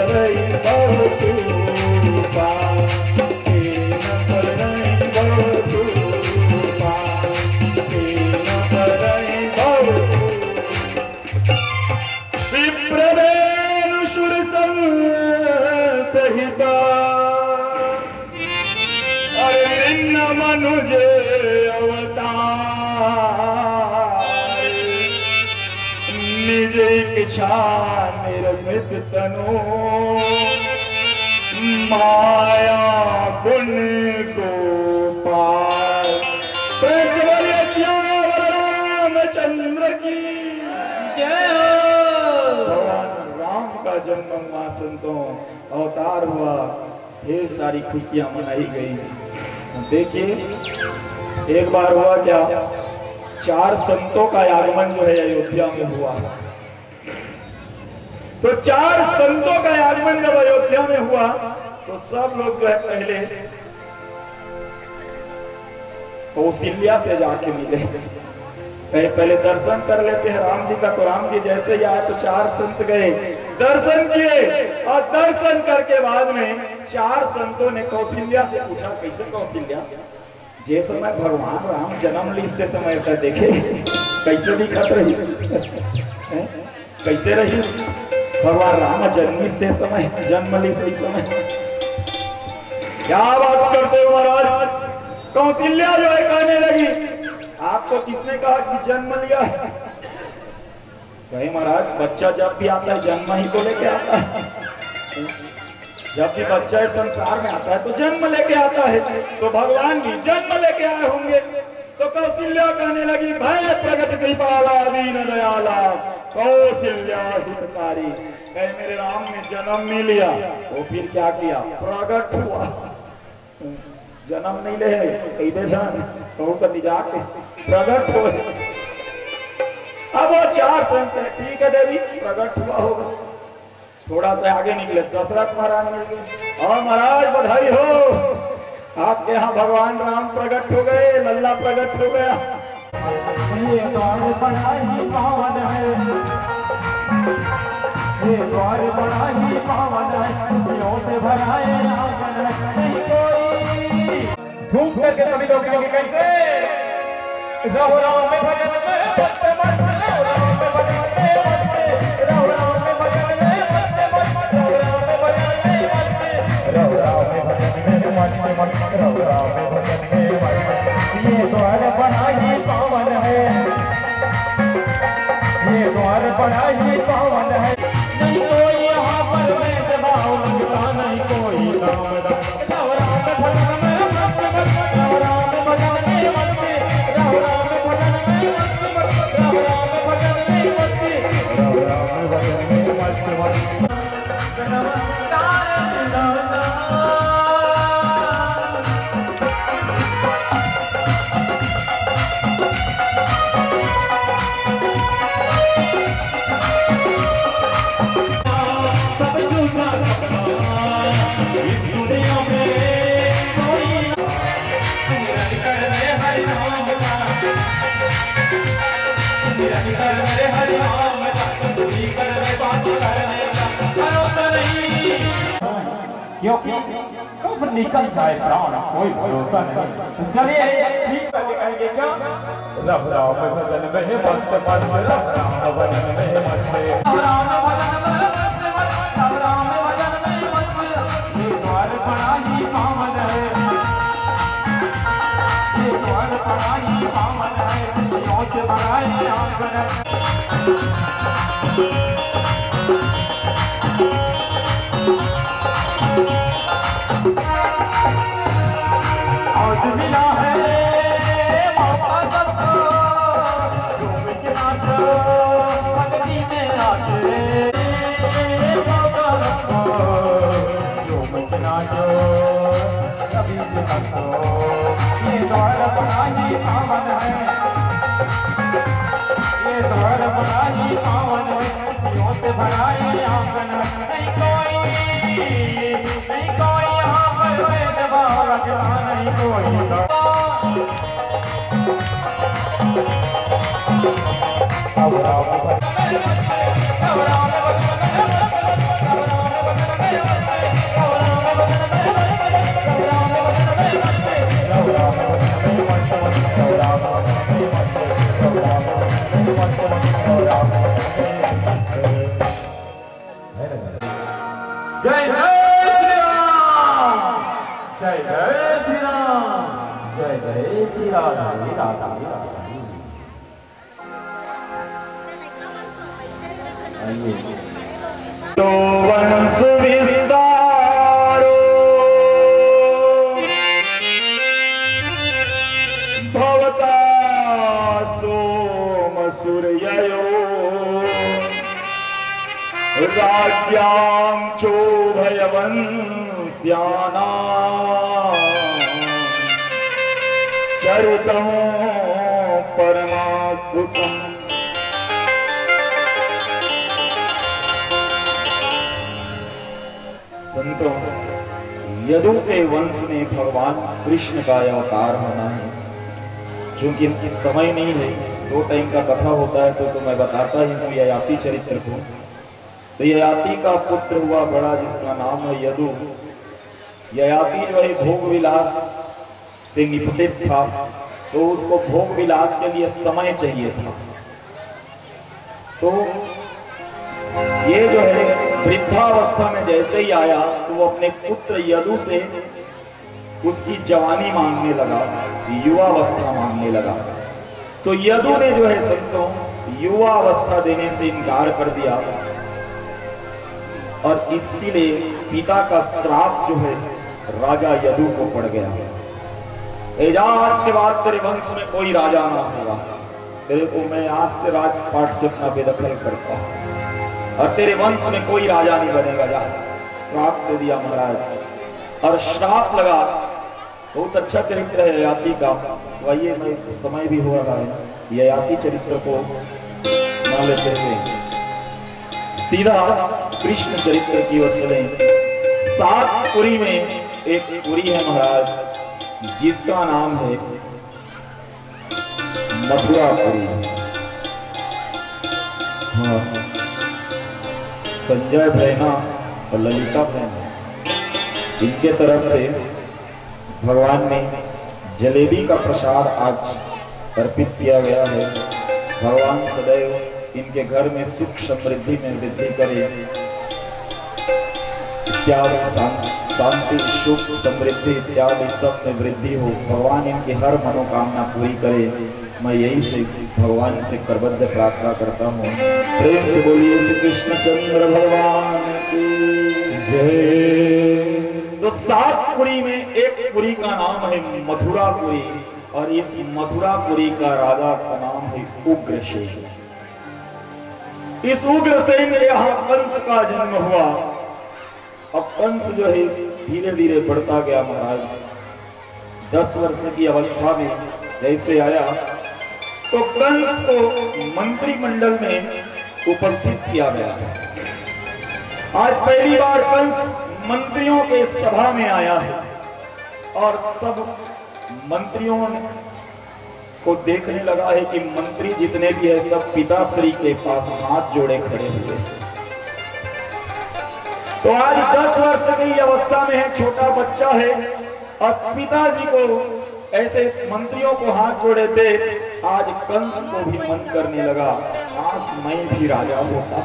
करई बहुत उपाय, तीन करई बहुत उपाय, तीन करई बहुत। विप्रवेणुषुर संतहिता अरे निन्न मनुजे अवतार, निज इच्छा निर्मित तनु, माया गुण गोपाल। रामचंद्र की जय हो। भगवान राम का जन्म हुआ, संतों अवतार हुआ, ढेर सारी खुशियां मनाई गई। देखिए एक बार हुआ क्या, 4 संतों का आगमन जो है अयोध्या में हुआ। तो 4 संतों का आगमन जब अयोध्या में हुआ तो सब लोग जो है कौशल्या से जाके मिले। पहले दर्शन कर लेते हैं राम जी का। तो राम जी जैसे ही आए तो 4 संत गए, दर्शन किए, और दर्शन करके बाद में 4 संतों ने कौशल्या से पूछा, कैसे कौशल्या, जे समय भगवान राम जन्म लीते समय का देखे कैसे दिखत रही, कैसे रही भगवान राम जन्मिते समय, जन्म लीते समय। क्या बात करते हो महाराज। कौशल्या जो है कहने लगी, आपको किसने कहा कि जन्म लिया है? कहे महाराज बच्चा जब भी आता है जन्म ही को लेके आता है। जब भी बच्चा इस संसार में आता है तो जन्म लेके आता है, तो भगवान भी जन्म लेके आए होंगे। तो कौशल्या कहने लगी, भय प्रगट कृपाला दीन दयाला कौशल्या हितकारी। कहे मेरे राम ने जन्म नहीं लिया, तो फिर क्या किया, प्रगट हुआ। जन्म नहीं ले कही दे जान कहूँ कर जाके प्रगट हो। अब वो 4 संत है, ठीक है देवी प्रगट हुआ होगा। थोड़ा सा आगे निकले दशरथ महाराज मिल गए, और महाराज बधाई हो, आपके यहाँ भगवान राम प्रकट हो गए, लल्ला प्रकट हो गया। ये द्वार बड़ा ही पावन है, ये द्वार बड़ा ही पावन है, खुशियों से भरा है आंगन है, नहीं कोई। झूम करके सभी लोग कैसे रहो राम में भजन में मस्ते मस्ते, रहो राम में भजन में मस्ते, रहो राम में भजन में मस्ते मस्ते, रहो राम में भजन में मस्ते, रहो राम में भजन में मस्ते मस्ते, रहो राम में भजन में मस्ते। ये द्वार बड़ा ही पावन है, ये द्वार बड़ा ही पावन है, नहीं कोई यहाँ पर भेदभाव लगता, नहीं कोई काम रहो राम में भजन में मस्ते मस्ते, रहो राम में भजन में मस्ते, रहो राम में भजन में मस्ते मस्ते, रहो राम में भजन में मस्ते, रहो राम में भजन में मस्ते मस्ते। क्योंकि कब निकल जाए प्राण कोई भरोसा नहीं। तो चलिए ठीक कहेंगे क्या, रब राम भजन में मस्त मस्त, रब राम भजन में मस्त, राम भजन में मस्त, राम भजन में मस्त। ये द्वार बड़ा ही पावन है, ये द्वार बड़ा ही पावन है, खुशियों से भरा है आंगन। आज मिला है मौका सबको, झूम के नाचो भक्ति में नाचे, मौका सबको झूम के नाचो कभी भी हंसो। ये द्वार बड़ा ही पावन है, ये द्वार बड़ा ही पावन है, खुशियों से भरा है आंगन। नहीं कोई यहाँ पर भेदभाव रखता, नहीं कोई अब राम जय जय श्री राम, जय जय श्री राम, जय जय श्री राधा राधा राधा। तो वंश विस्तारो भवता सोम सूर्ययो राज्ञां चोभयवंस्यानां चरितं परमाद्भुतम्। संतों, यदु के वंश में भगवान कृष्ण का अवतार होना है। क्योंकि इनकी समय नहीं है, 2 टाइम का कथा होता है तो मैं बताता ही हूँ ययाति चरित्र को। तो ययाति का पुत्र हुआ बड़ा, जिसका नाम है यदु। ययाति जो है भोग विलास से निपतित था, तो उसको भोग विलास के लिए समय चाहिए था। तो ये जो है वृद्धावस्था में जैसे ही आया तो वो अपने पुत्र यदु से उसकी जवानी मांगने लगा, युवावस्था मांगने लगा। तो यदु ने जो है संतों युवावस्था देने से इनकार कर दिया, और इसीलिए पिता का श्राप जो है राजा यदु को पड़ गया। आज के बाद तेरे वंश में कोई राजा ना होगा, तेरे को मैं आज से राजपाट से अपना बेदखल करता हूं, और तेरे वंश में कोई राजा नहीं बनेगा। जा श्राप दे दिया महाराज, और श्राप लगा। बहुत अच्छा चरित्र है ययाति का। वही मैं समय भी हो रहा है, ययाति चरित्र को मान लेते हैं, सीधा कृष्ण चरित्र की ओर चलें। 7 पुरी में एक पुरी है महाराज, जिसका नाम है मथुरापुरी। हाँ, संजय भैना और ललिता भैना, इनके तरफ से भगवान ने जलेबी का प्रसाद आज अर्पित किया गया है। भगवान सदैव इनके घर में सुख समृद्धि में वृद्धि करे, शांति सुख समृद्धि इत्यादि सब में वृद्धि हो। भगवान इनकी हर मनोकामना पूरी करे। मैं यही से भगवान से करबद्ध प्रार्थना करता हूँ। प्रेम से बोलिए श्री कृष्णचंद्र भगवान की जय। तो 7 पुरी में एक पुरी का नाम है मथुरापुरी, और इस मथुरापुरी का राजा का नाम है उग्रसेन। इस उग्रसेन के यहाँ कंस का जन्म हुआ। अब कंस जो है धीरे धीरे बढ़ता गया महाराज। 10 वर्ष की अवस्था में जैसे आया तो कंस को मंत्रिमंडल में उपस्थित किया गया। आज पहली बार कंस मंत्रियों के सभा में आया है, और सब मंत्रियों को देखने लगा है कि मंत्री जितने भी है सब पिताश्री के पास हाथ जोड़े खड़े हुए। तो आज 10 वर्ष की अवस्था में है, छोटा बच्चा है, और पिताजी को ऐसे मंत्रियों को हाथ जोड़े देख आज कंस को भी मन करने लगा, आज मैं भी राजा होता।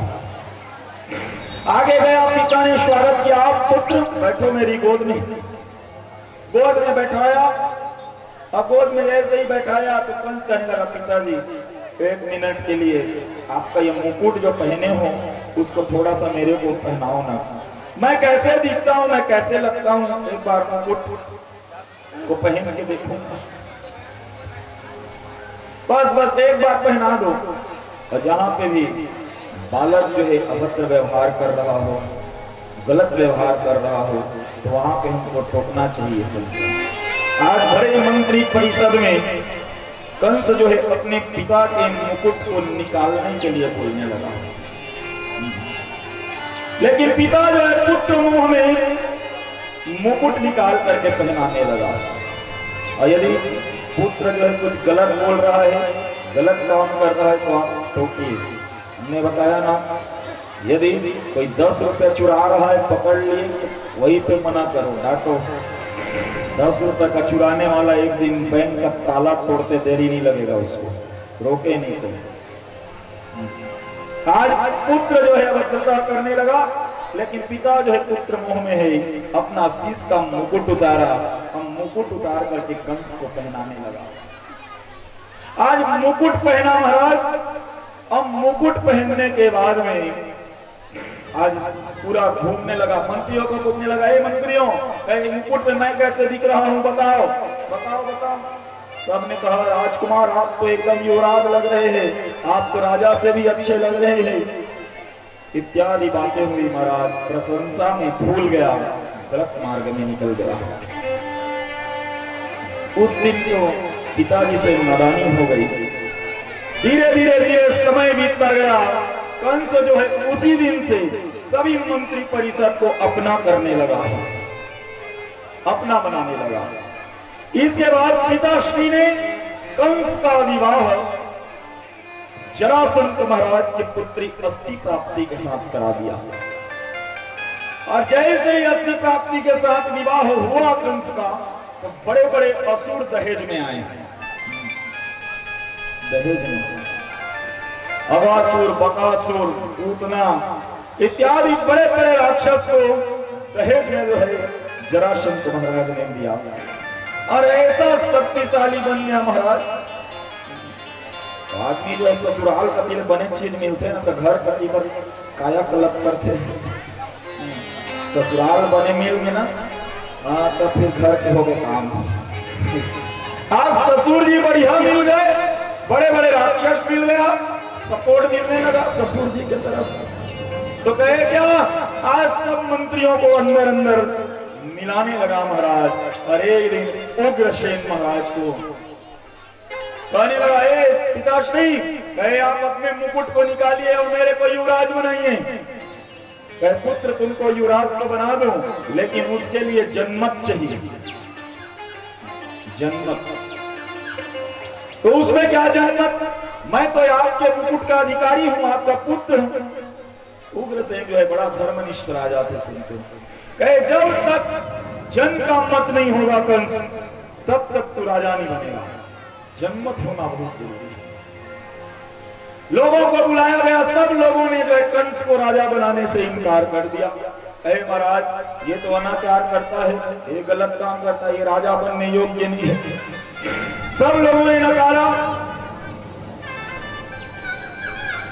आगे गया, पिता ने स्वागत किया, आप पुत्र बैठो मेरी गोद में। गोद में बैठाया, अब गोद में जैसे ही बैठाया तो कंस कहने लगा, पिताजी 1 मिनट के लिए आपका ये मुकुट जो पहने हो उसको थोड़ा सा मेरे को पहनाओ ना। मैं कैसे दिखता हूँ, मैं कैसे लगता हूँ, एक बार मुकुट को पहन के देखो। बस एक बार पहना दो। और जहां पे भी बालक जो है अभद्र व्यवहार कर रहा हो, गलत व्यवहार कर रहा हो, तो वहां पे हमको टोकना चाहिए। आज बड़े मंत्री परिषद में कंस जो है अपने पिता के मुकुट को निकालने के लिए बोलने लगा, लेकिन पिता जो है पुत्र मुंह में मुकुट निकाल करके पहनाने लगा। और यदि पुत्र जो है कुछ गलत बोल रहा है, गलत काम कर रहा है तो आप टोकिए। हमने बताया ना, यदि कोई 10 रुपए चुरा रहा है पकड़ लिए, वही पे मना करो, डांटो। 10 रुपए का चुराने वाला एक दिन बैंक का ताला तोड़ते देरी नहीं लगेगा, उसको रोके नहीं तो। आज पुत्र जो है अभद्रता करने लगा, लेकिन पिता जो है पुत्र मोह में है, अपना शीश का मुकुट उतारा, हम मुकुट उतार करके कंस को पहनाने लगा। आज मुकुट पहना महाराज। अब मुकुट पहनने के बाद में आज पूरा घूमने लगा, मंत्रियों को पूछने लगा, ए मंत्रियों, मुकुट पे मैं कैसे दिख रहा हूँ, बताओ बताओ बताओ। सबने कहा, राजकुमार आप तो एकदम युवराज लग रहे हैं, आप तो राजा से भी अच्छे लग रहे हैं, इत्यादि बातें हुई। महाराज प्रशंसा में भूल गया, गलत मार्ग में निकल गया। उस दिन तो पिताजी से नादानी हो गई। धीरे धीरे धीरे समय बीतता गया। कंस जो है उसी दिन से सभी मंत्री परिषद को अपना करने लगा, अपना बनाने लगा। इसके बाद पिताश्री ने कंस का विवाह जरासंध महाराज की पुत्री अस्थि प्राप्ति के साथ करा दिया। और जैसे ही अस्थि प्राप्ति के साथ विवाह हुआ कंस का, तो बड़े बड़े असुर दहेज में आए। दहेज में अगासुर, बकासुर, पूतना इत्यादि बड़े बड़े राक्षस को दहेज में जो है जरासंध महाराज ने दिया। और ऐसा शक्तिशाली बन गया महाराज। आदमी जो है ससुराल कति बने चीज मिलते ना, तो घर कति पर काया कल्प करते। ससुराल बने मिल में ना, हाँ तो फिर घर के हो गए काम। आज ससुर जी बढ़िया मिल गए, बड़े बड़े राक्षस मिल गया, सपोर्ट मिलने लगा ससुर जी की तरफ। तो कहे क्या, आज सब मंत्रियों को अंदर अंदर मिलाने लगा महाराज। और एक दिन उग्रसेन महाराज को कहने लगा, ए पिताश्री, कहे आप अपने मुकुट को निकालिए और मेरे को युवराज बनाइए। कहे पुत्र तुमको युवराज तो बना दूं, लेकिन उसके लिए जन्मत चाहिए। जन्मत तो उसमें क्या जन्मत, मैं तो आपके मुकुट का अधिकारी हूं, आपका पुत्र हूं। उग्रसेन जो है बड़ा धर्मनिष्ठ राजा थे। सुनते कहे जब तक जन का मत नहीं होगा कंस, तब तक तू राजा नहीं बनेगा। जन्मत होना बहुत जरूरी है। लोगों को बुलाया गया, सब लोगों ने जो है कंस को राजा बनाने से इनकार कर दिया। अरे महाराज, ये तो अनाचार करता है, ये गलत काम करता है, ये राजा बनने योग्य नहीं है। सब लोगों ने नकारा।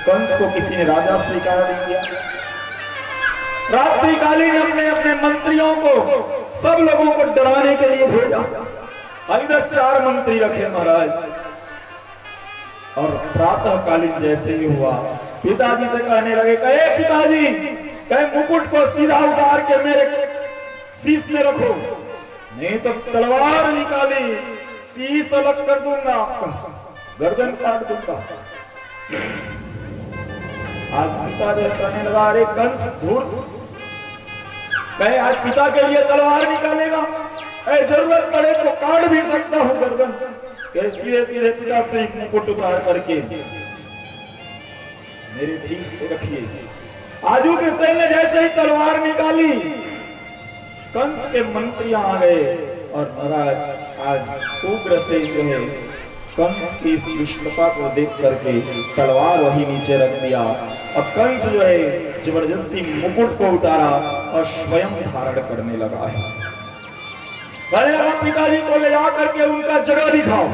कंस को किसी ने राजा स्वीकार नहीं किया। रात्रिकालीन अपने अपने मंत्रियों को, सब लोगों को डराने के लिए भेजा। इधर 4 मंत्री रखे महाराज। और प्रातःकालीन जैसे ही हुआ, पिताजी से कहने लगे, कहे पिताजी, कहे मुकुट को सीधा उतार के मेरे शीश में रखो, नहीं तो तलवार निकाली, शीश अलग कर दूंगा, आपका गर्दन काट दूंगा। आज पिता जो कहने लगा, अरे कंस धूर्त, कहे आज पिता के लिए तलवार निकालेगा, जरूरत पड़े तो काट भी सकता हूं गर्दन। सीधे सीधे पिता से मुकुट उतार करके मेरे शीश पे रखिए। आजू के सेन ने जैसे ही तलवार निकाली, कंस के मंत्री आ गए। और महाराज आज उग्रसेन जो है कंस की इस दुष्टता को देख करके तलवार वही नीचे रख दिया। और कंस जो है जबरदस्ती मुकुट को उतारा और स्वयं धारण करने लगा है। पिताजी को ले जा करके उनका जगह दिखाओ,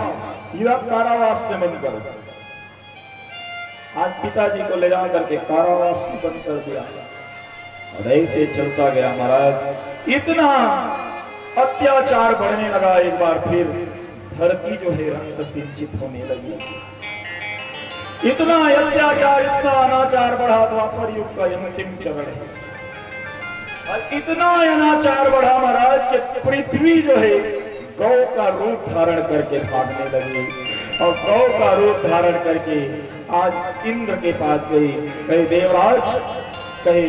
यह कारावास में बंद करो। आज पिताजी को ले जा करके कारावास में बंद कर दिया। और ऐसे चलता गया महाराज। इतना अत्याचार बढ़ने लगा, एक बार फिर धरती जो है रक्त सिंचित होने लगी। इतना अत्याचार, इतना अनाचार बढ़ा द्वापर युग का अंतिम चरण है। और इतना अनाचार बढ़ा महाराज कि पृथ्वी जो है गौ का रूप धारण करके भागने लगी। और गौ का रूप धारण करके आज इंद्र के पास गई। कहे देवराज, कहे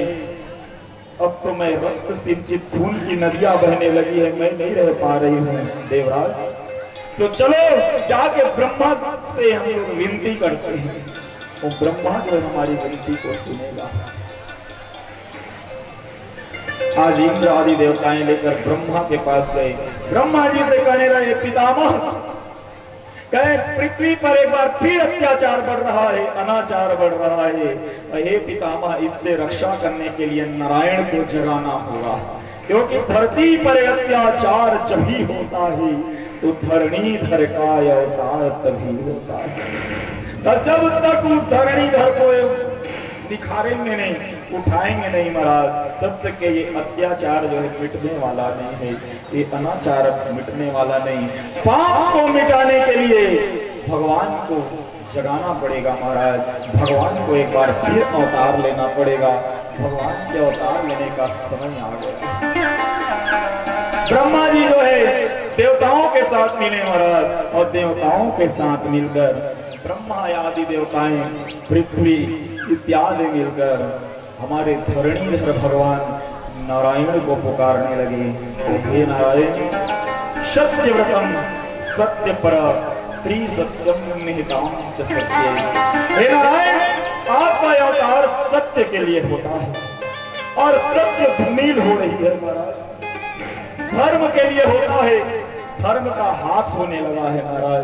अब तो मैं रक्त सिंचित खून की नदियां बहने लगी है, मैं नहीं रह पा रही हूँ देवराज, तो चलो जाके ब्रह्मा से हम लोग विनती करते हैं, वो ब्रह्मा जो हमारी विनती को सुनेगा। आज इंद्र आदि देवताएं लेकर ब्रह्मा के पास गए। ब्रह्मा जी से कहने लगे, पितामह, कहे पृथ्वी पर एक बार फिर अत्याचार बढ़ रहा है, अनाचार बढ़ रहा है। हे पितामह, इससे रक्षा करने के लिए नारायण को जगाना होगा, क्योंकि धरती पर अत्याचार जब ही होता है तो धरणीधर का अवतार तभी होता है। तो जब तक उस धरणीधर को दिखाएंगे नहीं, उठाएंगे नहीं महाराज, तब तक के ये अत्याचार जो है मिटने वाला नहीं है, ये अनाचार मिटने वाला नहीं। पाप को मिटाने के लिए भगवान को जगाना पड़ेगा महाराज, भगवान को एक बार फिर अवतार लेना पड़ेगा। भगवान के अवतार लेने का समय आ गया। ब्रह्मा जी जो है देवताओं के साथ मिले महाराज, और देवताओं के साथ मिलकर ब्रह्मा आदि देवताएं, पृथ्वी इत्यादि मिलकर हमारे धरणीधर भगवान नारायण को पुकारने लगे। हे नारायण, सत्यव्रतम सत्यपर त्रिसत्यम निहितां च सत्ये। हे नारायण, आपका अवतार सत्य के लिए होता है और सत्य धूमिल हो रही है महाराज, धर्म के लिए होता है, धर्म का हास होने लगा है महाराज,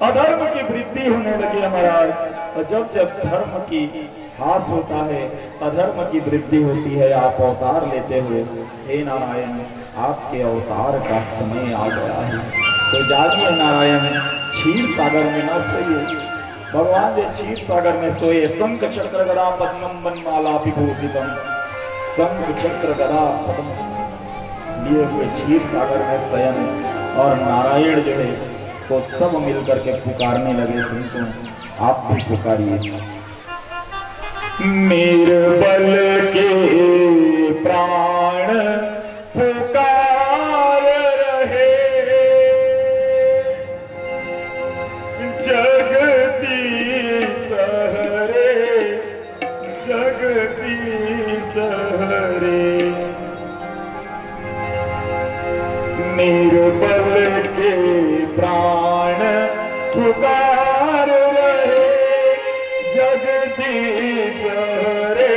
अधर्म की वृद्धि होने लगी है महाराज। और जब जब धर्म की हास होता है, अधर्म की वृद्धि होती है, आप अवतार लेते हुए हे नारायण, आपके अवतार का समय आ गया है। तो जागिए नारायण, क्षीर सागर में न सोइए। भगवान जो क्षीर सागर में सोए, शंख चक्र गदा पद्मम वनमाला विभूषितम, शंख चक्र गदा पद्म लिए हुए क्षीर सागर में शयन, और नारायण जो है तो सब मिलकर के पुकारने लगे। सुन, आप भी पुकारिए। निर्बल के प्राण पुकार रहे, जगदीश हरे, जगदीश हरे। निर्बल के प्राण पुकार रहे, जगदीश हरे,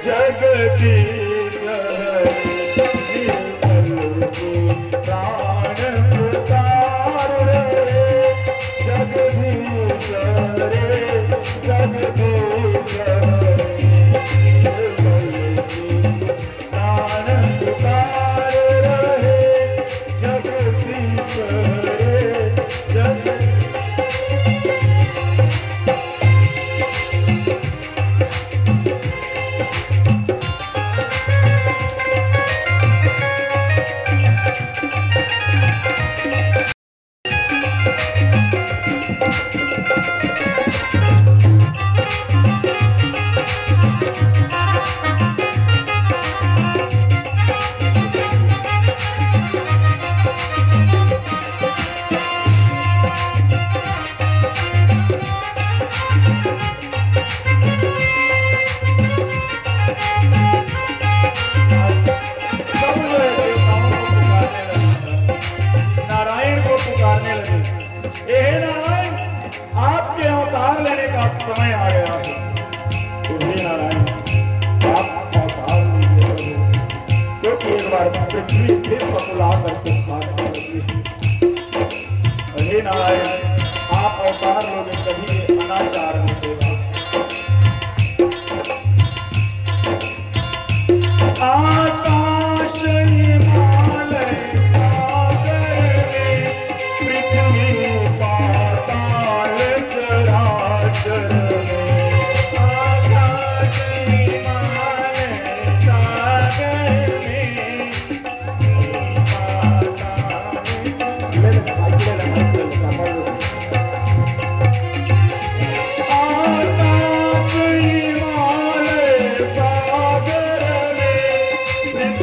जगदीश हरे। निर्बल के प्राण पुकार रहे, जगदीश हरे, जगदीश हरे। निर्बल के प्राण पुकार रहे, जगदीश हरे, जगदीश। समय आ गया है। तो हे नारायण, आप अवतार लीजिए, क्योंकि एक बार पृथ्वी फिर पकुला करके खाने लगी। हे नारायण, आप अवतार लोगे तभी अनाचार मिटेगा। आकाश हिमालय सागर में, पृथ्वी पाताल चराचर में। आकाश हिमालय सागर में, आकाश हिमालय सागर में,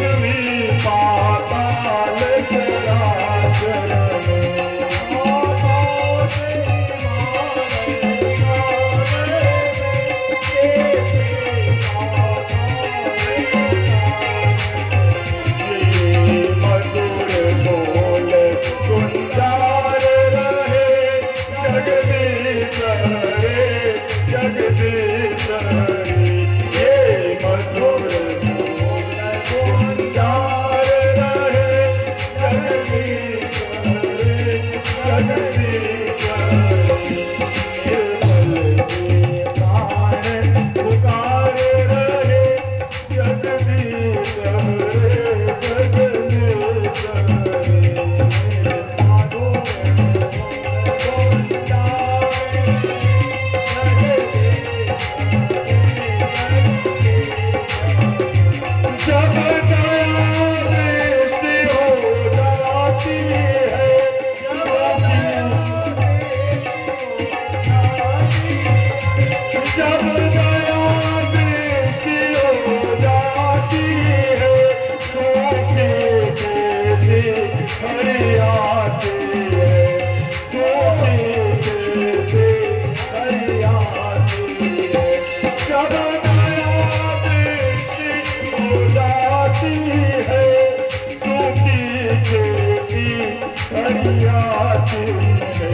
फरियाद है,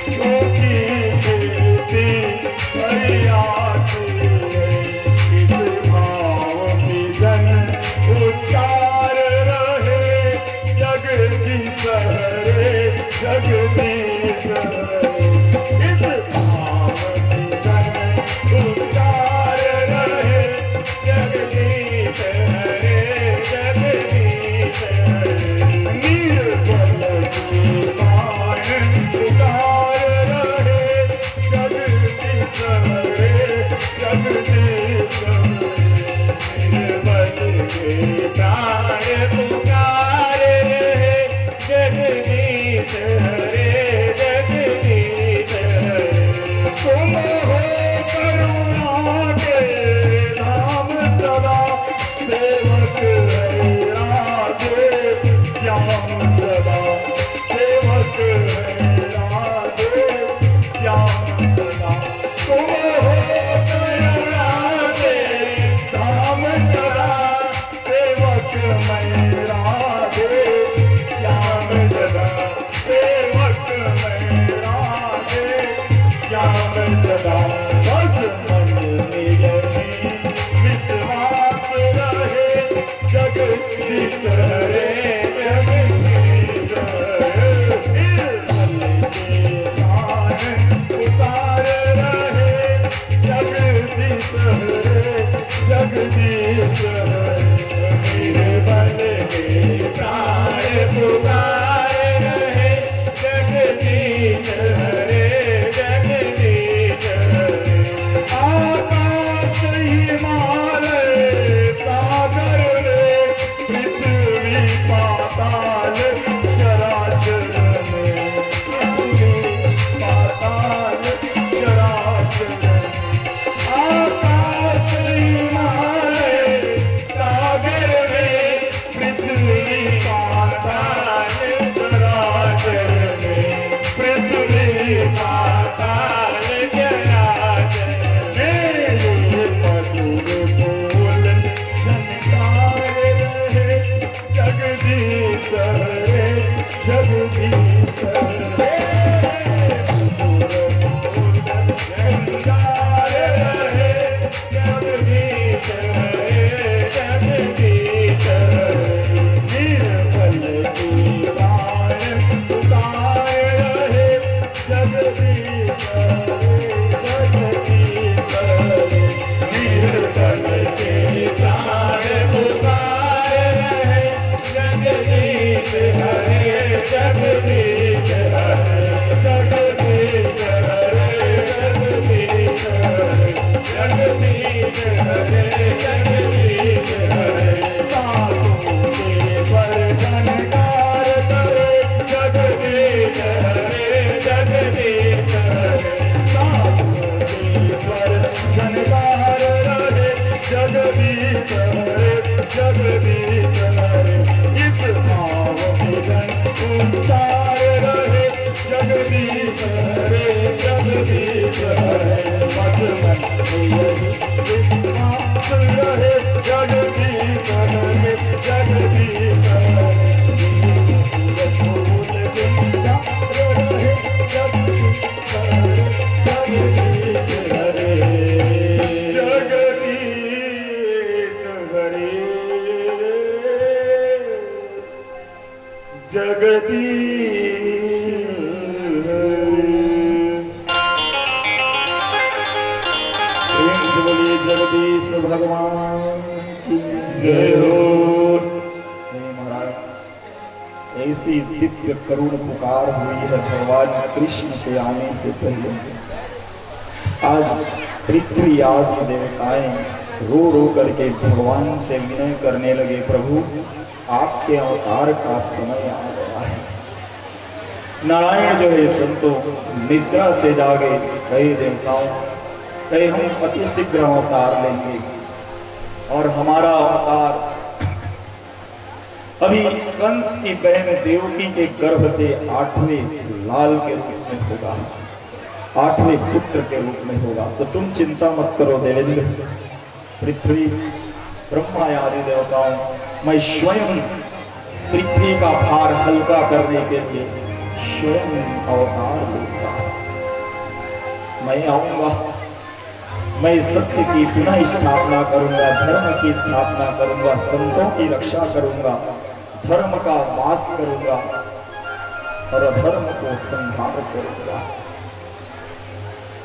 छोटी बेटी फरियाद है। इस भाव की जन उच्चार रहे, जगदीश हरे जगदीश हरे। इस भाव की जन उच्चार रहे, जगदीश हरे जगदीश हरे। निर्बल की मान पुकार रहे, जगदीश हरे जगदीश हरे। निर्बल के प्राण पुकार रहे, जगदीश हरे जगदीश हरे। तुम हो करुणा के धाम सदा, सेवक है राधे श्याम सदा। सेवक है राधे श्याम सदा। तुम हो करुणा के धाम सदा, सेवक मैं राधे श्याम सदा। सेवक मैं राधे श्याम सदा। बस मन नियमी विश्वास रहे, जगदीश हरे जगदीश हरे। निर्मल के प्राण उतार रहे, जगदीश हरे जगदीश हरे। निर्मल के प्राण पुकार रहे, जगदीश हरे जगदीश हरे। आकाश हिमालय सागर रे, पृथ्वी पाताल चराचर में। पृथ्वी पाताल चराचर में। आकाश हिमालय सागर में, पृथ्वी पाताल चराचर में। पृथ्वी पाताल चराचर में। मधुर बोल झनकार रहे, जगदीश हरे जगदीश हरे। मधुर बोल झनकार रहे, जगदीश हरे जगदीश हरे। निर्मल की प्राण उतार रहे, जगदीश हरे जगदीश हरे। निर्मल के प्राण उतार रहे, जगदीश हरे जगदीश हरे। जगदीश हरे जगदीश हरे। जगदीश हरे जगदीश हरे। साधु के वर्धनकार करे, जगदीश हरे जगदीश हरे। साधु के वर्धनकार रहे, जगदीश हरे जगदीश हरे। इस भाव में जन उच्चार रहे, जगदीश हरे जगदीश हरे। मत मन यही विश्वास रहे, जगदीश हरे जगदीश हरे। फूल के चार रहे, जगदीश हरे जगदीश हरे। जगदीश हरे जगदीश हरे। प्रेम से बोलिए जगदीश भगवान की जय हो। हे महाराज, ऐसी दिव्य करुण पुकार हुई है भगवान कृष्ण के आने से पहले। आज पृथ्वी आदि देवताएं रो रो करके भगवान से विनय करने लगे, प्रभु आपके अवतार का समय आ गया है। नारायण जो है संतों निद्रा से जागे, कई देवताओं कहे हम अति शीघ्र अवतार लेंगे और हमारा अवतार अभी कंस की बहन देवकी के गर्भ से 8वें लाल के रूप में होगा, 8वें पुत्र के रूप में होगा। तो तुम चिंता मत करो देवेंद्र, पृथ्वी ब्रह्मा आदि देवताओं, मैं स्वयं पृथ्वी का भार हल्का करने के लिए स्वयं अवतार लेता। मैं आऊंगा, मैं सत्य की पुनः स्थापना करूंगा, धर्म की स्थापना करूंगा, संतों की रक्षा करूंगा, धर्म का वास करूंगा और अधर्म को संहार करूंगा।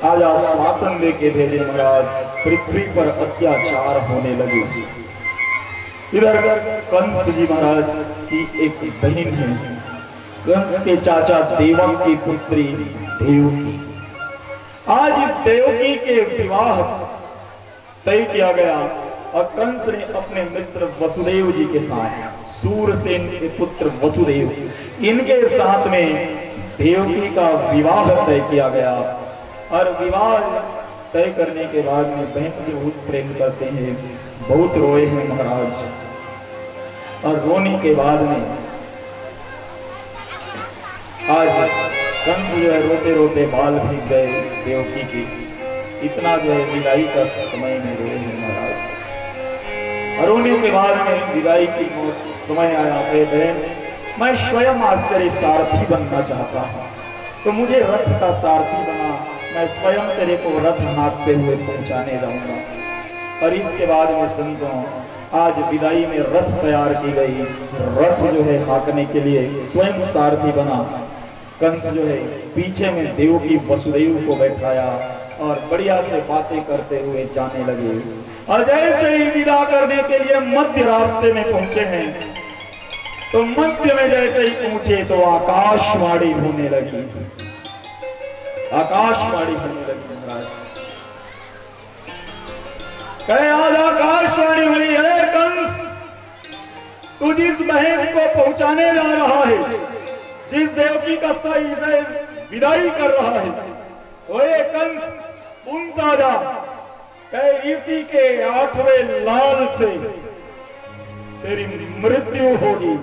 आज आश्वासन दे के भेजे महाराज, पृथ्वी पर अत्याचार होने लगे। इधर कंस जी महाराज की एक बहन है, कंस के चाचा देवक की पुत्री देवकी। आज इस देवकी के विवाह तय किया गया और कंस ने अपने मित्र वसुदेव जी के साथ, सूरसेन के पुत्र वसुदेव, इनके साथ में देवकी का विवाह तय किया गया। और विवाह तय करने के बाद में बहन से बहुत प्रेम करते हैं, बहुत रोए हैं महाराज। और रोने के बाद में आज कंस जो है रोते रोते बाल भीग गए देवकी की, इतना जो है विदाई का समय में रोए हैं महाराज। और रोने के बाद में विदाई की समय आया, अरे बहन मैं स्वयं आज तेरे सारथी बनना चाहता हूँ, तो मुझे रथ का सारथी बना, मैं स्वयं तेरे को रथ हाँकते हुए पहुंचाने जाऊंगा। और इसके बाद में संतों आज विदाई में रथ तैयार की गई, रथ जो है हाँकने के लिए स्वयं सारथी बना। कंस जो है पीछे में देवकी वसुदेव को बैठाया और बढ़िया से बातें करते हुए जाने लगे। और जैसे ही विदा करने के लिए मध्य रास्ते में पहुंचे हैं, तो मध्य में जैसे ही पहुंचे तो आकाशवाणी होने लगी, आकाशवाणी होने लगी महाराज। कहे आज आकाशवाणी हुई है, कंस तू जिस बहन को पहुंचाने जा रहा है, जिस देवकी का सही विदाई कर रहा है, ओए कंस सुनता जा, कहे इसी के 8वें लाल से तेरी मृत्यु होगी।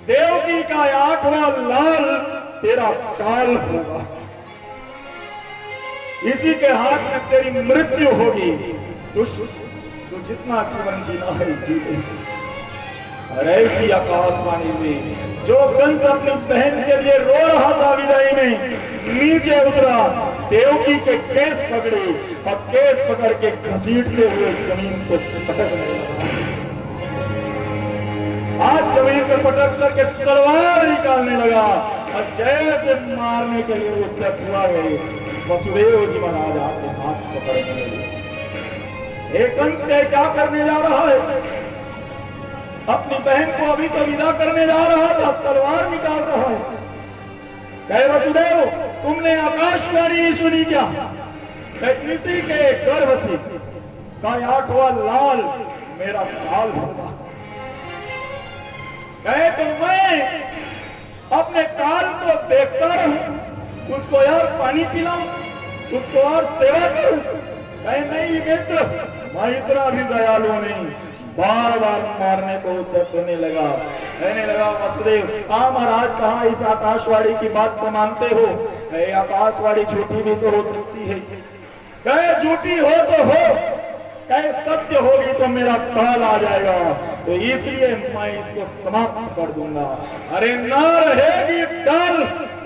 देवकी का 8वां लाल तेरा काल होगा, इसी के हाथ में तेरी मृत्यु होगी। तू जितना जीवन जीना है जी ले। और ऐसी आकाशवाणी में जो कंस अपनी बहन के लिए रो रहा था विदाई में, नीचे उतरा, देवकी के केस पकड़े और केस पकड़ के घसीटते हुए जमीन को पटकने लगा। आज जमीन पर पटक करके तलवार निकालने लगा और जैसे मारने के लिए उससे हुआ है, वसुदेव जी महाराज आपके हाथ पकड़ने लगे। एक कंस क्या करने जा रहा है? अपनी बहन को अभी तो विदा करने जा रहा था, तलवार निकाल रहा है। कहे वसुदेव तुमने आकाशवाणी सुनी क्या? इसी के गर्भ से का 8वां लाल मेरा काल होगा। कहे तो मैं अपने काल को देखता रहूं, उसको और पानी पिलाऊं, उसको और सेवा करूं? कहे नहीं मित्र, मैं इतना भी दयालु नहीं। बार बार मारने को उद्यत होने लगा, कहने लगा वसुदेव हाँ महाराज कहाँ इस आकाशवाणी की बात को मानते हो? कहे आकाशवाणी झूठी भी तो हो सकती है। कहे झूठी हो तो हो, कहे सत्य होगी तो मेरा काल आ जाएगा, तो इसलिए मैं इसको समाप्त कर दूंगा। अरे ना रहेगी डाल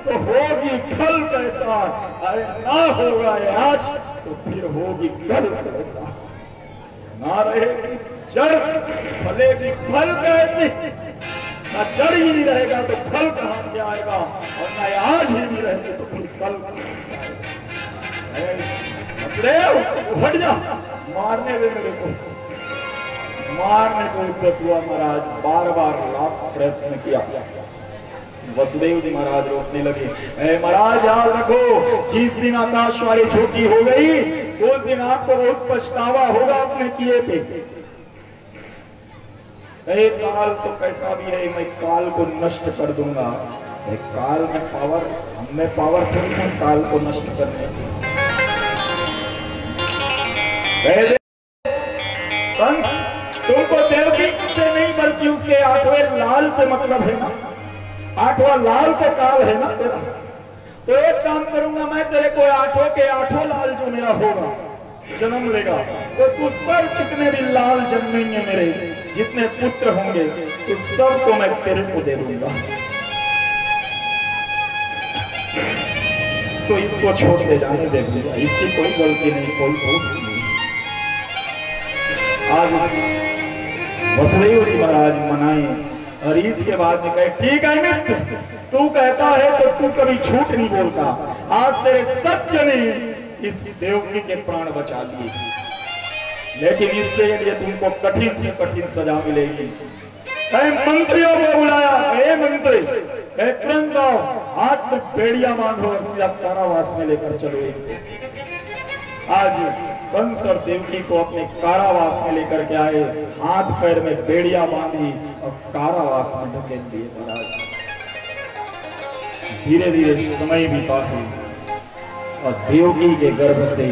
तो होगी फल कैसा, अरे ना होगा आज तो फिर होगी कल कैसा। ना रहेगी जड़ फलेगी फल कैसे? ना जड़ ही नहीं रहेगा तो फल कहां से आएगा, और ना आज ही नहीं रहेगा तो फिर कल। हट जा, मारने दे मेरे को। मारने को उद्यत हुआ महाराज, बार बार लाख प्रयत्न किया। वसुदेव जी महाराज रोकने लगे, महाराज याद रखो जिस दिन आकाशवाणी झूठी हो गई उस दिन आपको बहुत पछतावा होगा अपने किए पे। काल तो कैसा भी है, मैं काल को नष्ट कर दूंगा। काल में पावर, हमें पावर थोड़ी है काल को नष्ट करने की। कंस तुमको देवकी से नहीं बल्कि उसके 8वें लाल से मतलब है ना, 8वां लाल का काल है ना तेरा। तो एक काम करूंगा मैं, तेरे को 8 के 8 लाल जो मेरा होगा जन्म लेगा, तो तू सब जितने भी लाल जन्मेंगे मेरे, जितने पुत्र होंगे तो सबको मैं तेरे को दे दूंगा। तो इसको छोड़ दे, जाने दे भैया, इसकी कोई गलती नहीं, कोई दोष नहीं। आज वसुदेव जी महाराज मनाए और इसके बाद में कहे ठीक है मित्र, तू कहता है तो तू कभी झूठ नहीं बोलता, आज तेरे सत्य ने इस देवकी के प्राण बचा लिए, लेकिन इससे लिए तुमको कठिन से कठिन सजा मिलेगी। मंत्रियों को बुलाया, हे मंत्री, तुरंत आओ, हाथ में बेड़िया बांधो और सीधा कारावास में लेकर चलो। आज कंस और देवकी को अपने कारावास में लेकर के आए, हाथ पैर में बेड़िया बांधी और कारावास में धकेल दिए। महाराज धीरे धीरे समय बीता है और देवकी के गर्भ से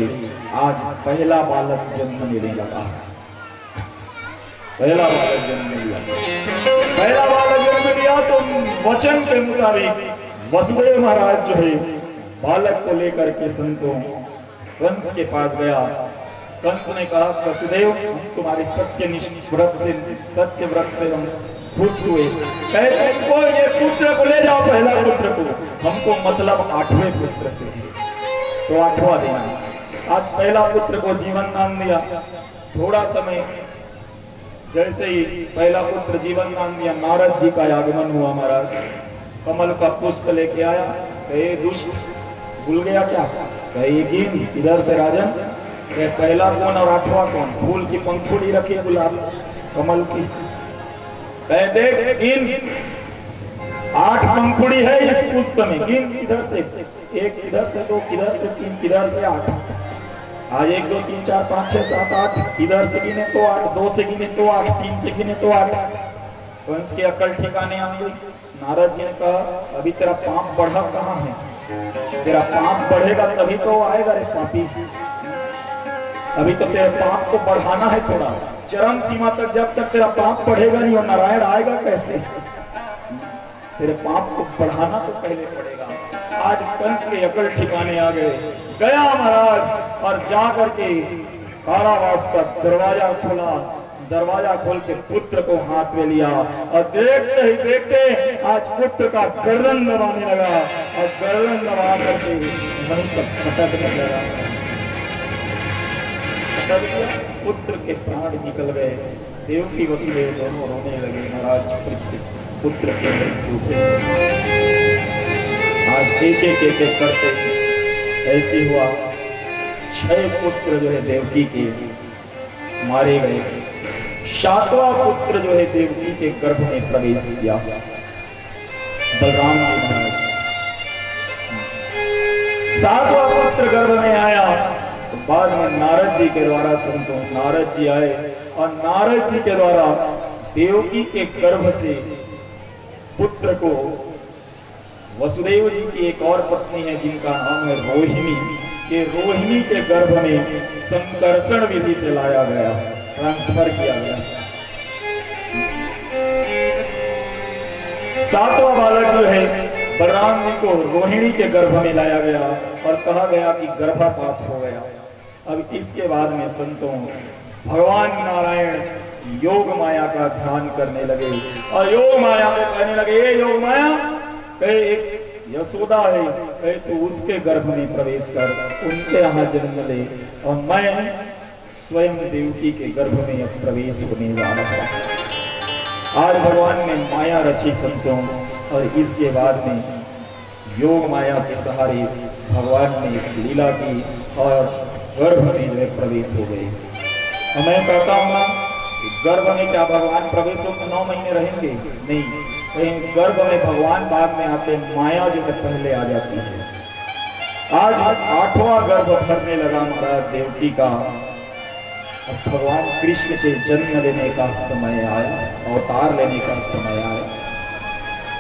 आज पहला बालक जन्म लेने लगा। पहला बालक जन्म लिया, पहला बालक जन्म लिया तो वचन के मुताबिक वसुदेव महाराज जो है बालक को लेकर के संतों कंस के पास गया। कंस ने कहा वसुदेव, हम तुम्हारे सत्यव्रत से हम खुश हुए, को ये पुत्र को ले जाओ, पहला पुत्र को, हमको मतलब 8वें पुत्र से, तो 8वां देना। आज पहला पुत्र को जीवन नाम दिया। थोड़ा समय जैसे ही पहला पुत्र जीवन नाम दिया, नारद जी का आगमन हुआ। महाराज कमल का पुष्प लेके आया, कहे दुष्ट भूल गया क्या, कहे गेंद इधर से राजन, कहे पहला कौन और 8वां कौन, फूल की पंखुड़ी रखी गुलाब कमल की, कहे देख गेंद 8 पंखुड़ी है इस पुष्प में, गेंद इधर से 1, इधर से 2, इधर से 3, इधर से 8, आज 1 2 3 4 5 6 7 8, इधर से गिने तो 8, 2 से गिने तो 8, 3 से गिने तो 8। कंस की अकल ठिकाने आ गई। नारद जी ने कहा अभी तेरा पाप बढ़ा कहाँ है, तेरा पाप बढ़ेगा तभी तो आएगा रे पापी, अभी तो तेरे पाप को बढ़ाना है थोड़ा, चरम सीमा तक, जब तक तेरा पाप बढ़ेगा नहीं और नारायण आएगा कैसे, तेरे पाप को बढ़ाना तो पहले पड़ेगा। आज कंस के अकल ठिकाने आ गए। गया महाराज और जा करके कारावास का दरवाजा खोला, दरवाजा खोल के पुत्र को हाथ में लिया और देखते ही देखते आज पुत्र का गर्दन दबाने लगा और गर्दन दबा करके वहीं तक खटकने लगा। पुत्र के प्राण निकल गए। देवकी वसुदेव दोनों रोने लगे। महाराज पुत्र के मृत्यु पे आज एक करते ऐसे हुआ 6 पुत्र जो है देवकी के मारे गए। 7वां पुत्र जो है देवकी के गर्भ में प्रवेश किया, बलराम जी महाराज। 7वां पुत्र गर्भ में आया तो बाद में नारद जी के द्वारा संतों नारद जी आए और नारद जी के द्वारा देवकी के गर्भ से पुत्र को वसुदेव जी की एक और पत्नी है जिनका नाम है रोहिणी, के रोहिणी के गर्भ में संकर्षण विधि से लाया गया, ट्रांसफर किया गया। 7वां बालक जो है बलराम जी को रोहिणी के गर्भ में लाया गया और कहा गया कि गर्भपात हो गया। अब इसके बाद में संतों भगवान नारायण योग माया का ध्यान करने लगे और योग माया को कहने लगे, ये योग माया एक यशोदा है, कहे तो उसके गर्भ में प्रवेश कर, उनके यहाँ जन्म ले और मैं स्वयं देवकी के गर्भ में अब प्रवेश होने जा रहा हूं। आज भगवान ने माया रची संतों और इसके बाद में योग माया के सहारे भगवान ने लीला की और गर्भ में जो प्रवेश हो गए। मैं कहता हूँ ना गर्भ में क्या भगवान प्रवेश होकर 9 महीने रहेंगे? नहीं, कहीं गर्भ में भगवान बाद में आते, माया जो है पहले आ जाती है। आज 8वां गर्भ भरने लगा महाराज देवकी का। अब भगवान कृष्ण के जन्म लेने का समय आया, अवतार लेने का समय आया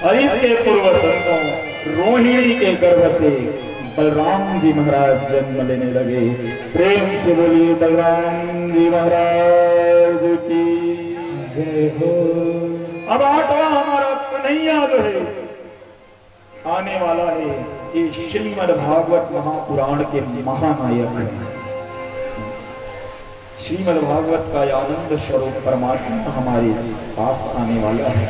और इसके पूर्व संतों रोहिणी के गर्भ से बलराम जी महाराज जन्म लेने लगे। प्रेम से बोलिए बलराम जी महाराज की जय हो। अब 8वां हमारा कन्हैया जो है आने वाला है, ये श्रीमद् भागवत महापुराण के महानायक है। श्रीमद् भागवत का आनंद स्वरूप परमात्मा हमारे पास आने वाला है।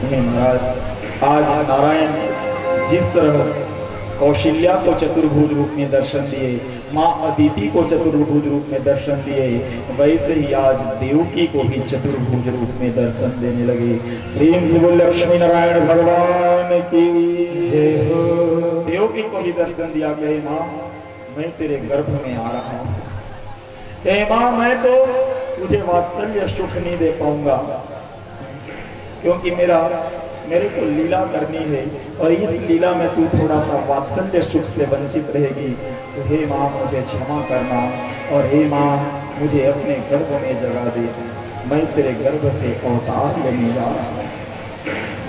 महाराज आज नारायण जिस तरह कौशल्या को चतुर्भुज रूप में दर्शन दिए, माँ अदिति को चतुर्भुज रूप में दर्शन दिए, वैसे ही आज देवकी को भी चतुर्भुज रूप में दर्शन देने लगे। प्रेम से बोल लक्ष्मी नारायण भगवान की जय हो। देवकी को भी दर्शन दिया, कहे माँ मैं तेरे गर्भ में आ रहा हूँ, हे माँ मैं तो तुझे वात्सल्य सुख नहीं दे पाऊंगा, क्योंकि मेरे को लीला करनी है और इस लीला में तू थोड़ा सा वात्सल्य सुख से वंचित रहेगी, तो हे माँ मुझे क्षमा करना और हे माँ मुझे अपने गर्भ में जगा दे, मैं तेरे गर्भ से अवतार लेने जा रहा हूँ।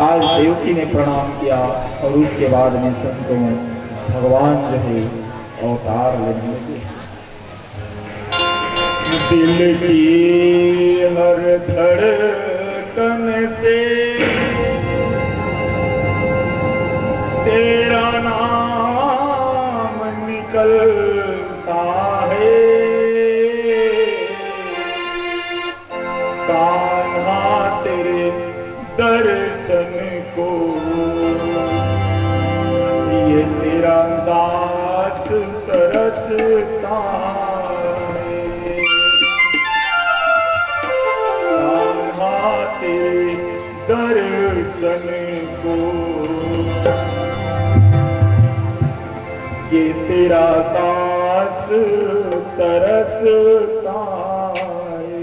आज देवकी ने प्रणाम किया और उसके बाद में संतों भगवान जो है अवतार लेने लगे। दिल की हर धड़कन से तेरा नाम निकलता है, कान्हा तेरे दर्शन को ये तेरा दास तरसता है, कान्हा तेरे दर्शन को ये तेरा दास तरसता है।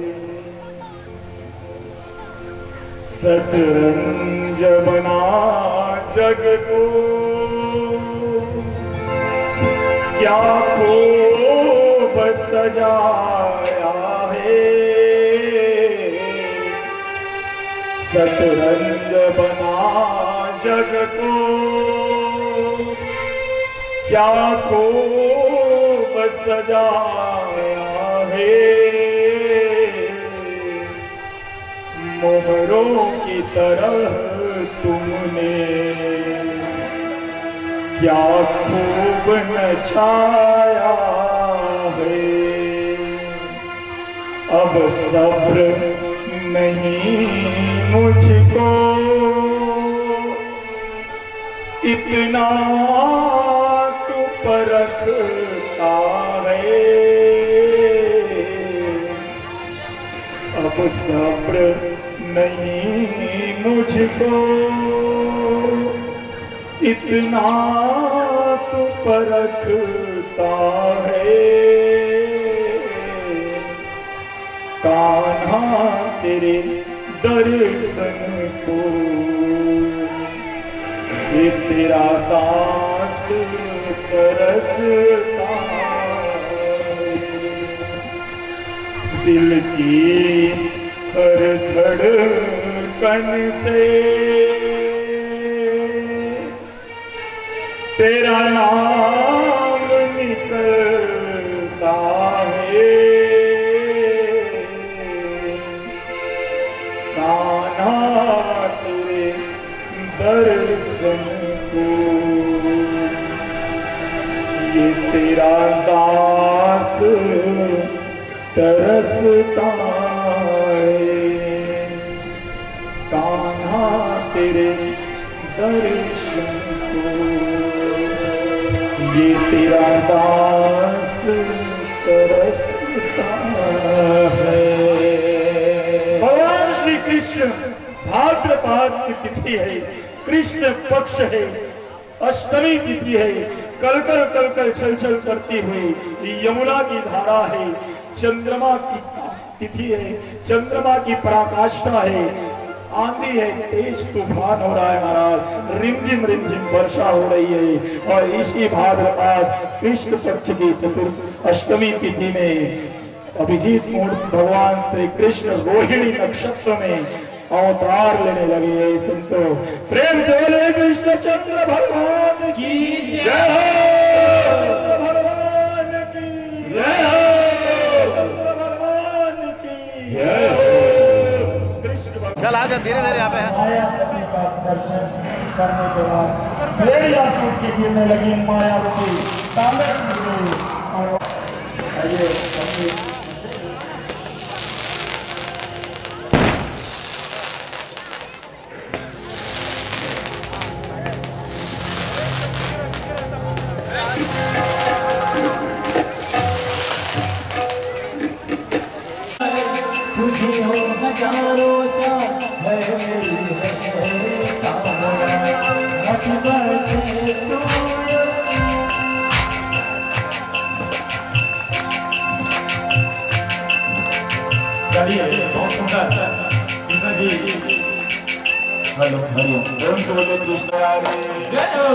सतरंज बना जग को क्या खूब सजाया है, सतरंज बना जग को क्या खूब सजाया है, मोहरों की तरह तुमने क्या खूब नचाया है। अब सब्र नहीं मुझको इतना परखता है, अब सब्र नहीं मुझको इतना तो परखता है, कान्हा तेरे दर्शन को ये तेरा दास तरसता है। दिल की हर धड़कन से तेरा नाम निकलता है, कान्हा तेरे दर्शन को ये तेरा दास तरसता है, कान्हा तेरे दर्शन को ये तेरा दास तरसता है। भगवान श्री कृष्ण भाद्रपद की तिथि है, कृष्ण पक्ष है, अष्टमी तिथि है, कलकल कलकल छल छल करती हुई यमुना की धारा है, चंद्रमा की तिथि है, चंद्रमा की पराकाष्ठा है, आंधी है, तेज तूफान हो रहा है महाराज, रिमझिम रिमझिम वर्षा हो रही है। और इसी भाद्रपद कृष्ण पक्ष की अष्टमी तिथि में अभिजीत मूर्ति भगवान श्री कृष्ण रोहिणी नक्षत्र में अवतार लेने लगे। संतो प्रेम से बोले कृष्ण चंद्र भगवान की जय हो, भगवान की जय हो, भगवान की जय हो। चल आ जा, धीरे धीरे यहाँ पे है। मायावती का दर्शन करने के बाद मेरी आंखों की गिरने लगी मायावती ताले और आइए जियो हजारों चाह है मेरी है कामना हैप्पी बर्थडे टू यू। चलिए बहुत सुंदर कृष्ण जी। हेलो हरिओम ओम बोलो कृष्ण हरे जय हो।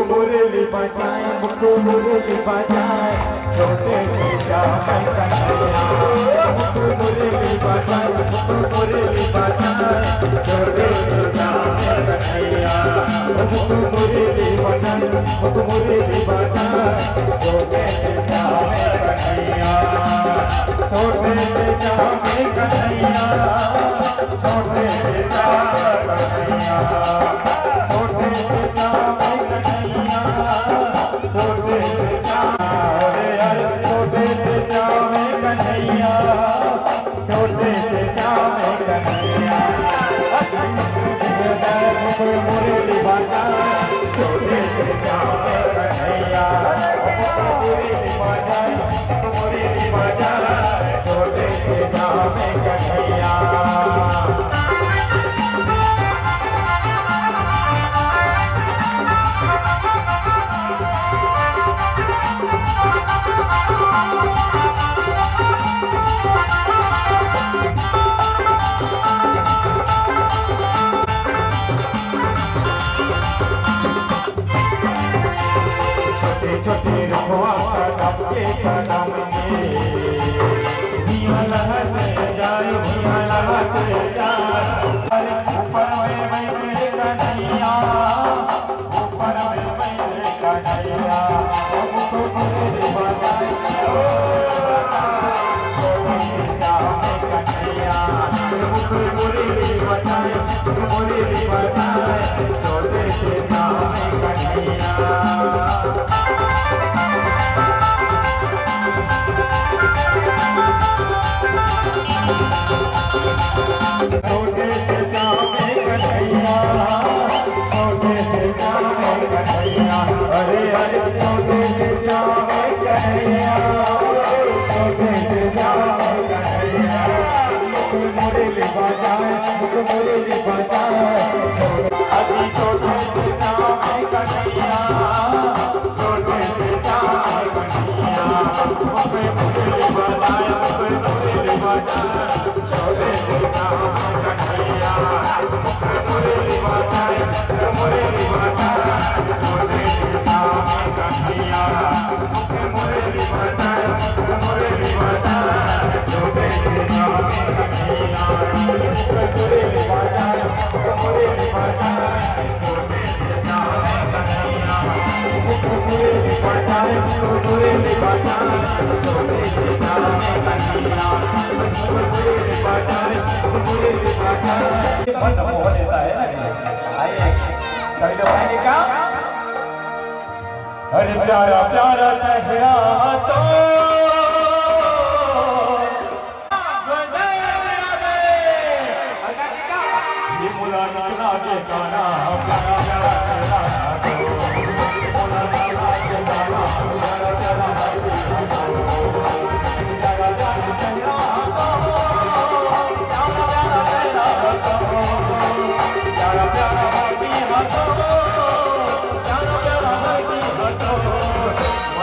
मुरली बजाए मुखो मुरली बजाए छोटे श्याम कन्हैया। मुखो मुरली बजाए मुखो मुरली बजाए छोटे श्याम कन्हैया। मुखो मुरली बजाए मुखो मुरली बजाए छोटे श्याम कन्हैया। छोटे श्याम कन्हैया छोटे श्याम कन्हैया। छोटे श्याम कन्हैया छोटे श्याम छोटे श्याम कन्हैया छोटे श्याम कन्हैया। मुरली बजाए छोटे श्याम कन्हैया। मुरली बजाए मुरली बजाए छोटे श्याम कन्हैया। छोटे रखवा सबके कदम में भैया लहर जाए भैया लहर जाए। ऊपर में बैठे कन्हैया ऊपर में बैठे कन्हैया। मुखो मुरली बजाए छोटे श्याम कन्हैया। मुखो मुरली बजाए मुरली बजाए छोटे श्याम कन्हैया। छोटे श्याम कन्हैया अरे प्यारा प्यारा चेहरा तो ये मुलाना लागे गाना प्यारा प्यारा चेहरा तो मुलाना लागे गाना प्यारा प्यारा चेहरा तो प्यारा प्यारा चेहरा तो प्यारा प्यारा चेहरा तो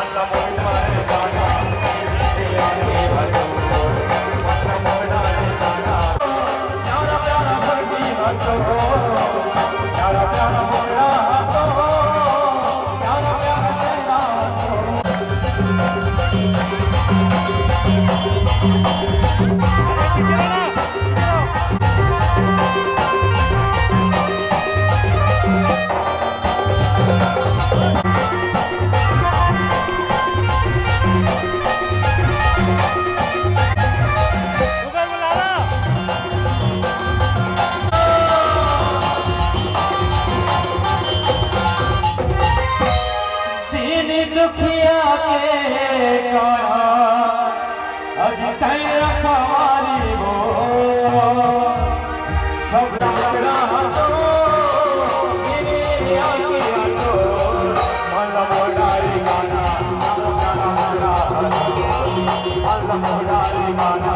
प्यारा प्यारा बाकी हाथों दुखिया के रखवारी हो सब मोडारी गाना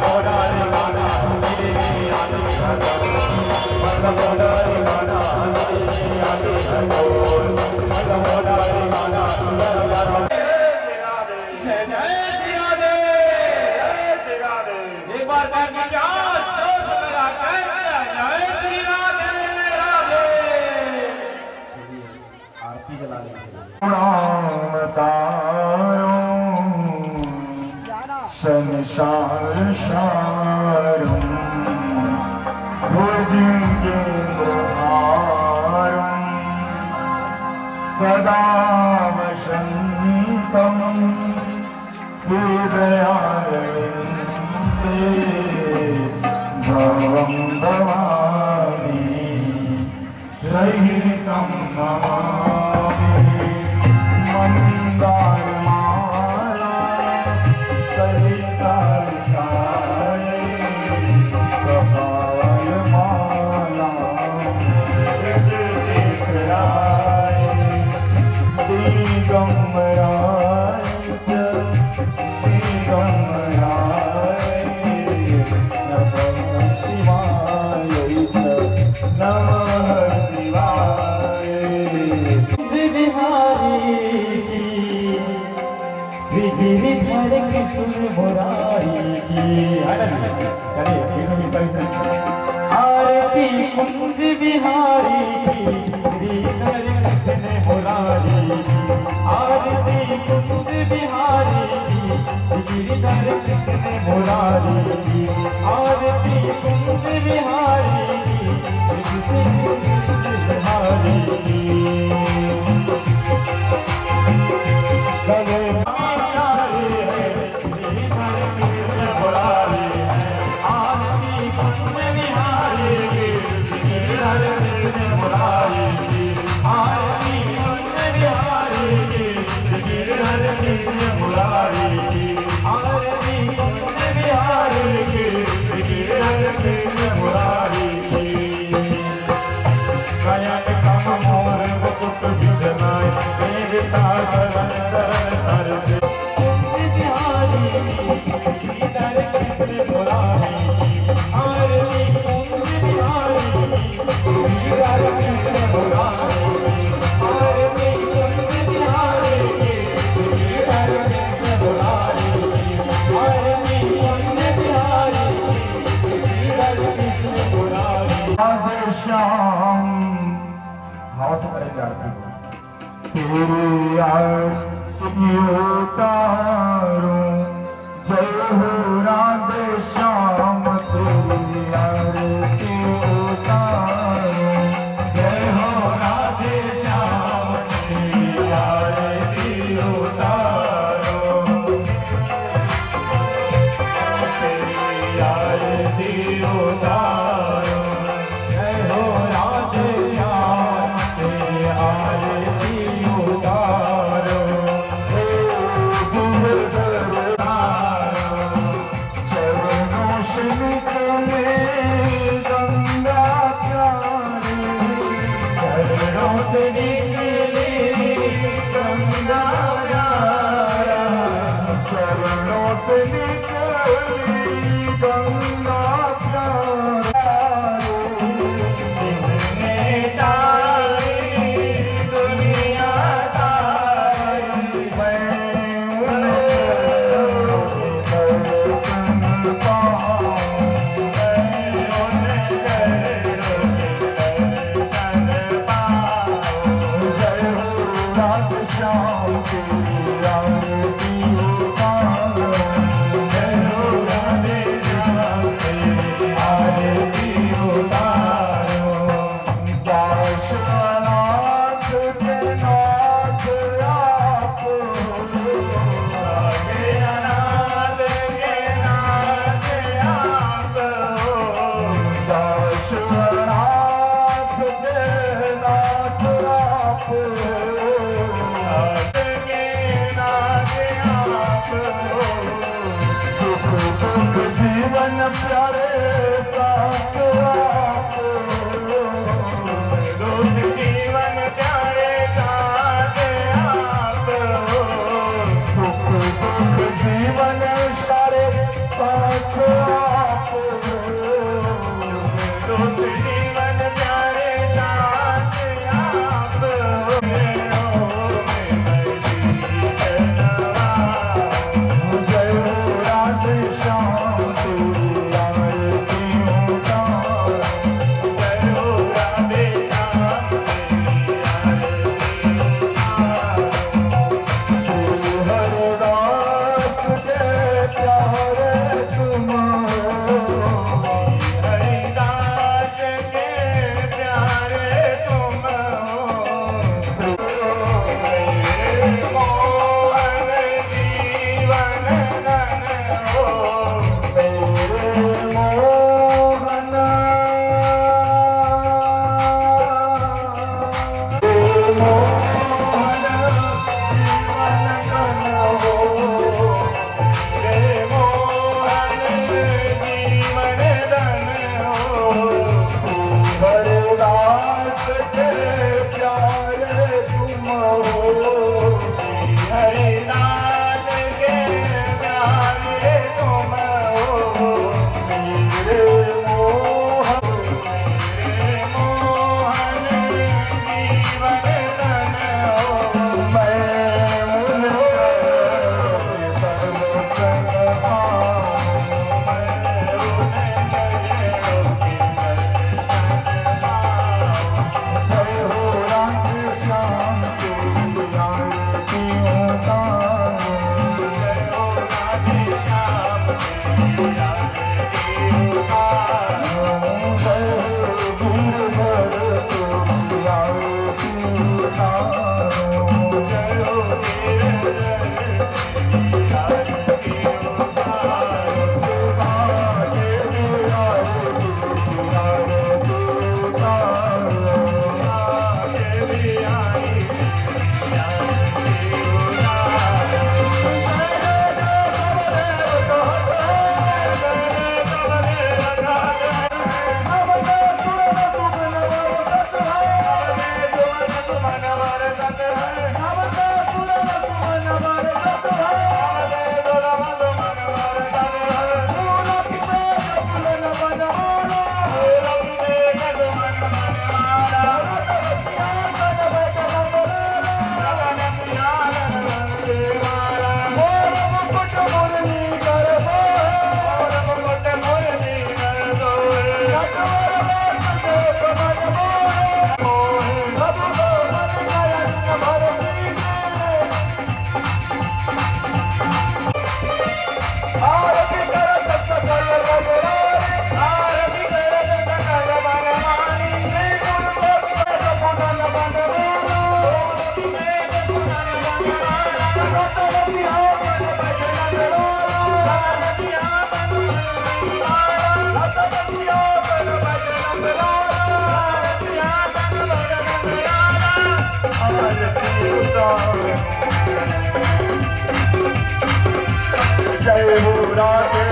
मोडारी गाना एक बार आरती जला संसार सारम भुजंगेन्द्रहारम सदा वसन्तं हृदयारविन्दे भवं भवामि सहितं नमामि मंदारमाला आरती कुंज बिहारी की श्रीधर कृष्ण मुरारी आरती कुंज बिहारी की श्रीधर कृष्ण मुरारी आरती कुंज बिहारी की कृष्ण बिहारी उतारो जय हो राधे श्याम तेरी आरती उतारो जय हो राधे श्याम तेरी आरती उतारो तेरी आरती उतारो जय हो राधे श्याम तेरी आरती उतारो जीवन प्यारे साथ रोज जीवन प्यारे साथ आप सुख दुख जीवन सारे साथ आप रोज जीवन प्यारे साथ आप जय हो राधे श्याम तेरी जय हो राधे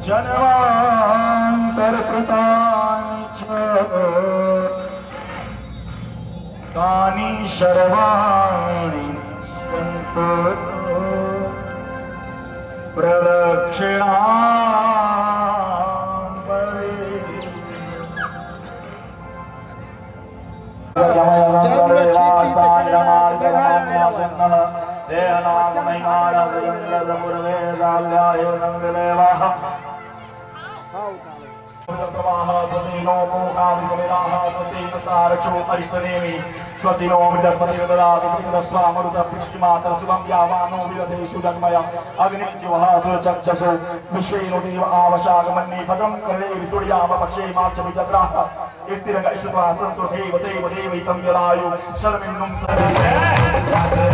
जन्मांतर कृतानि च तानि सर्वाणि सन्तु प्रदक्षिणां स्वतिनो मृदस्पति ददाति मृदस्वामरुत पुष्टिमातर शुभं यावानो विदधेषु जन्मय अग्निज्योः सुरचक्षसो विश्वेनो देव आवशागमन्ये भद्रं कर्णे सूर्याम पक्षे मार्च विजत्राः स्थिरगश्रुत्वा सन्तु देव देव देवैतं यदायु शर्मिन्नुं राधे